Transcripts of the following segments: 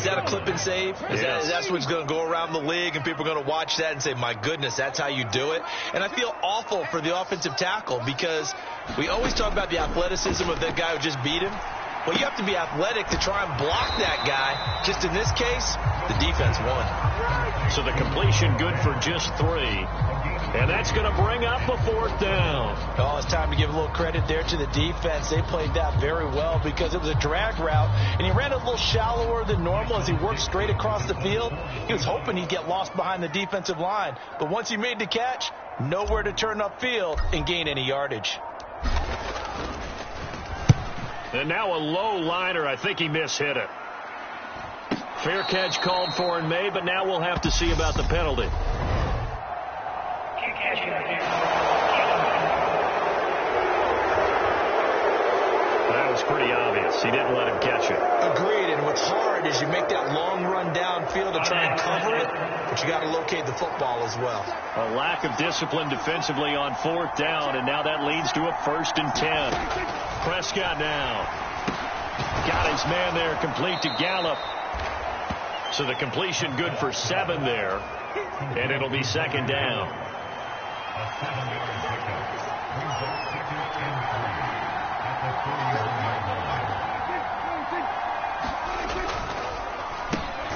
that a clip and save? That's what's going to go around the league, and people are going to watch that and say, my goodness, that's how you do it? And I feel awful for the offensive tackle because we always talk about the athleticism of that guy who just beat him. Well, you have to be athletic to try and block that guy. Just in this case, the defense won. So the completion good for just 3. And that's going to bring up a 4th down. Oh, it's time to give a little credit there to the defense. They played that very well because it was a drag route, and he ran a little shallower than normal as he worked straight across the field. He was hoping he'd get lost behind the defensive line, but once he made the catch, nowhere to turn upfield and gain any yardage. And now a low liner. I think he mishit it. Fair catch called for and made, but now we'll have to see about the penalty. That was pretty obvious. He didn't let him catch it. Agreed, and what's hard is you make that long run downfield to try and cover it, but you got to locate the football as well. A lack of discipline defensively on 4th down, and now that leads to a 1st and 10. Prescott now. Got his man there, complete to Gallup. So the completion good for 7 there, and it'll be 2nd down.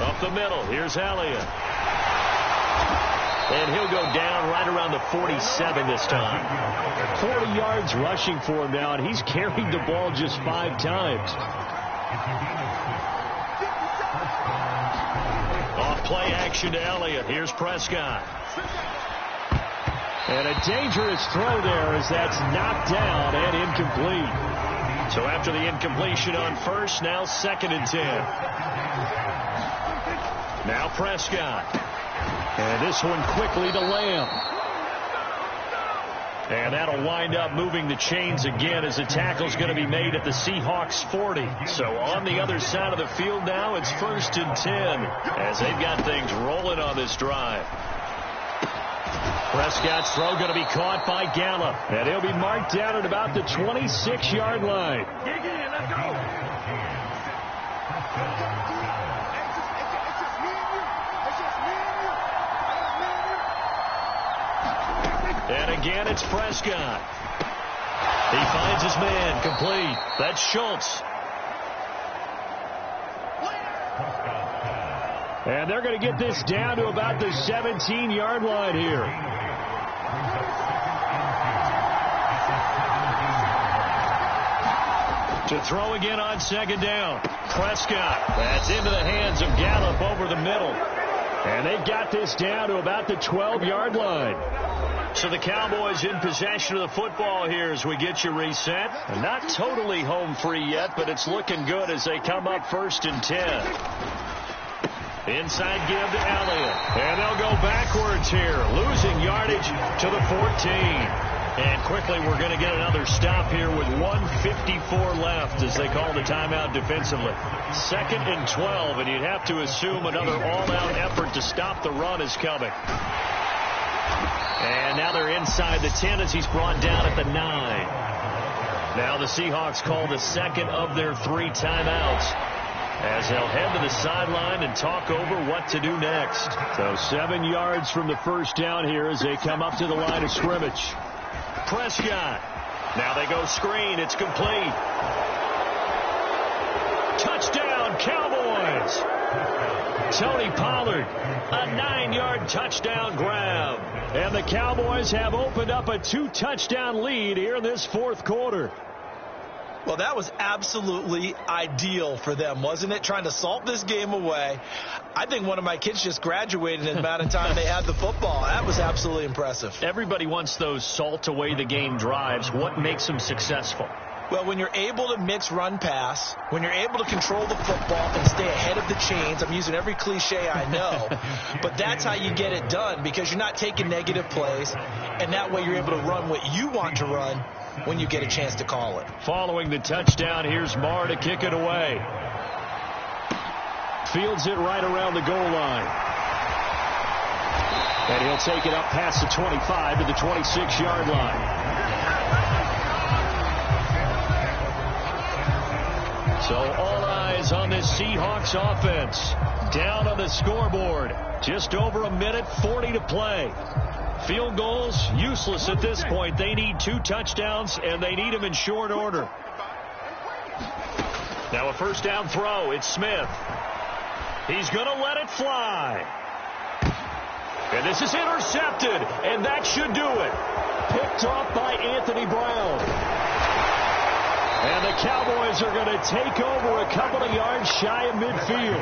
Up the middle, here's Elliott. And he'll go down right around the 47 this time. 40 yards rushing for him now, and he's carried the ball just 5 times. Off play action to Elliott. Here's Prescott. And a dangerous throw there as that's knocked down and incomplete. So after the incompletion on 1st, now 2nd and 10. Now Prescott. And this one quickly to Lamb. And that'll wind up moving the chains again as the tackle's going to be made at the Seahawks 40. So on the other side of the field now, it's 1st and 10 as they've got things rolling on this drive. Prescott's throw going to be caught by Gallup. And he'll be marked down at about the 26-yard line. Let's go. And again, it's Prescott. He finds his man, complete. That's Schultz. And they're going to get this down to about the 17-yard line here. To throw again on 2nd down. Prescott. That's into the hands of Gallup over the middle. And they've got this down to about the 12-yard line. So the Cowboys in possession of the football here as we get you reset. And not totally home free yet, but it's looking good as they come up 1st and 10. Inside give to Elliott. And they'll go backwards here, losing yardage to the 14. And quickly we're going to get another stop here with 1:54 left as they call the timeout defensively. 2nd and 12, and you'd have to assume another all-out effort to stop the run is coming. And now they're inside the 10 as he's brought down at the 9. Now the Seahawks call the 2nd of their 3 timeouts as they'll head to the sideline and talk over what to do next. So 7 yards from the 1st down here as they come up to the line of scrimmage. Prescott. Now they go screen. It's complete. Touchdown, Cowboys. Tony Pollard, a 9-yard touchdown grab. And the Cowboys have opened up a 2-touchdown lead here in this 4th quarter. Well, that was absolutely ideal for them, wasn't it? Trying to salt this game away. I think one of my kids just graduated in the amount of time they had the football. That was absolutely impressive. Everybody wants those salt away the game drives. What makes them successful? Well, when you're able to mix run pass, when you're able to control the football and stay ahead of the chains, I'm using every cliche I know, but that's how you get it done because you're not taking negative plays, and that way you're able to run what you want to run when you get a chance to call it. Following the touchdown, here's Marr to kick it away. Fields it right around the goal line. And he'll take it up past the 25 to the 26-yard line. So all eyes Cowboys on this Seahawks offense. Down on the scoreboard. Just over a minute, 40 to play. Field goals, useless at this point. They need 2 touchdowns, and they need them in short order. Now a first down throw. It's Smith. He's going to let it fly. And this is intercepted, and that should do it. Picked off by Anthony Brown. And the Cowboys are going to take over a couple of yards shy of midfield.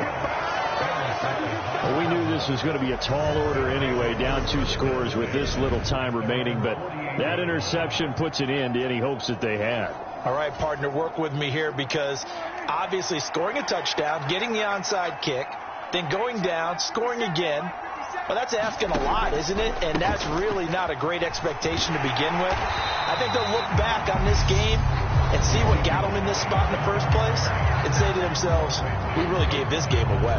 Well, we knew this was going to be a tall order anyway, down 2 scores with this little time remaining, but that interception puts an end to any hopes that they had. All right, partner, work with me here, because obviously scoring a touchdown, getting the onside kick, then going down, scoring again, well, that's asking a lot, isn't it? And that's really not a great expectation to begin with. I think they'll look back on this game and see what got them in this spot in the first place and say to themselves, we really gave this game away.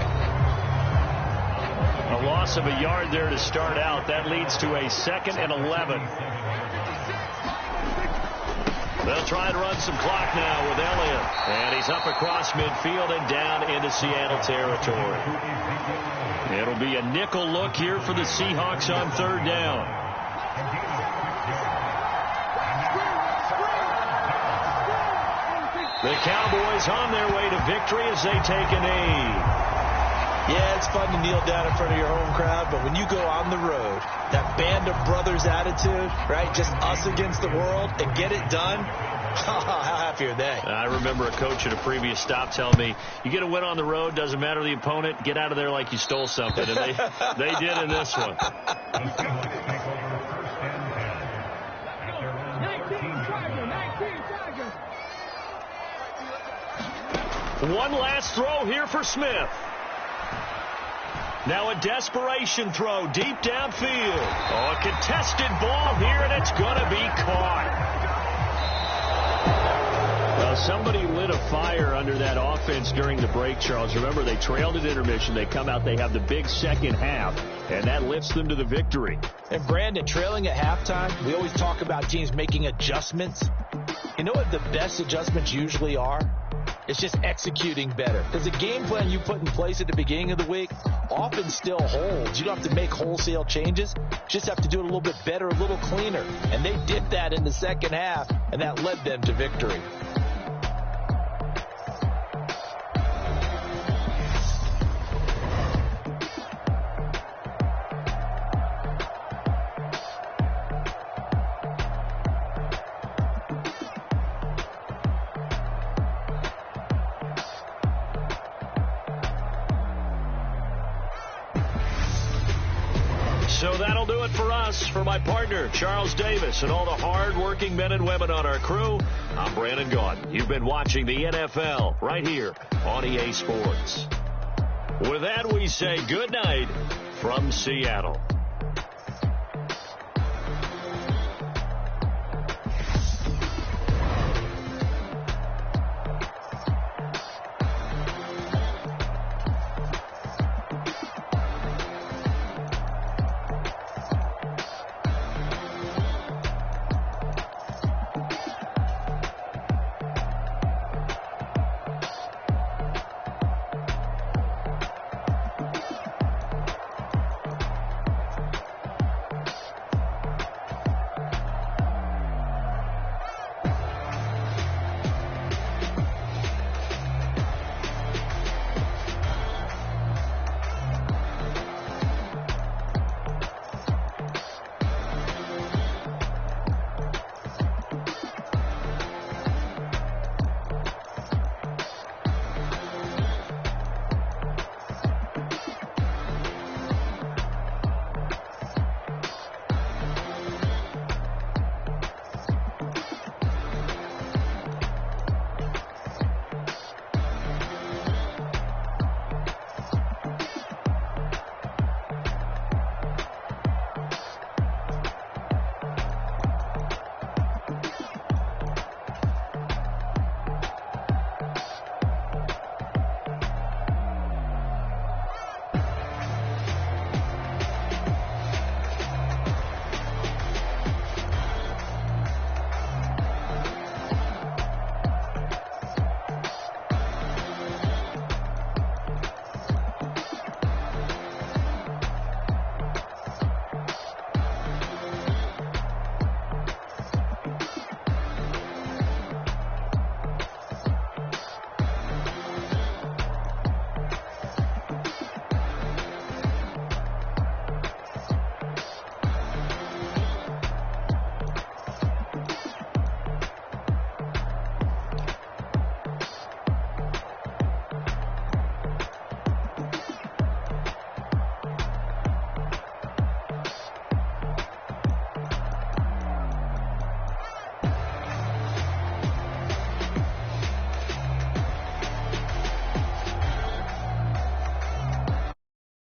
A loss of a yard there to start out. That leads to a 2nd and 11. They'll try and run some clock now with Elliott. And he's up across midfield and down into Seattle territory. It'll be a nickel look here for the Seahawks on 3rd down. The Cowboys on their way to victory as they take a knee. Yeah, it's fun to kneel down in front of your home crowd, but when you go on the road, that band of brothers attitude, right, just us against the world, and get it done, how happy are they? I remember a coach at a previous stop telling me, you get a win on the road, doesn't matter the opponent, get out of there like you stole something, and they did in this one. One last throw here for Smith. Now a desperation throw deep downfield. Oh, a contested ball here, and it's going to be caught. Well, somebody lit a fire under that offense during the break, Charles. Remember, they trailed at intermission. They come out, they have the big second half, and that lifts them to the victory. And, Brandon, trailing at halftime, we always talk about teams making adjustments. You know what the best adjustments usually are? It's just executing better. Because the game plan you put in place at the beginning of the week often still holds. You don't have to make wholesale changes. You just have to do it a little bit better, a little cleaner. And they did that in the second half, and that led them to victory. So that'll do it for us. For my partner, Charles Davis, and all the hard-working men and women on our crew, I'm Brandon Gaudin. You've been watching the NFL right here on EA Sports. With that, we say good night from Seattle.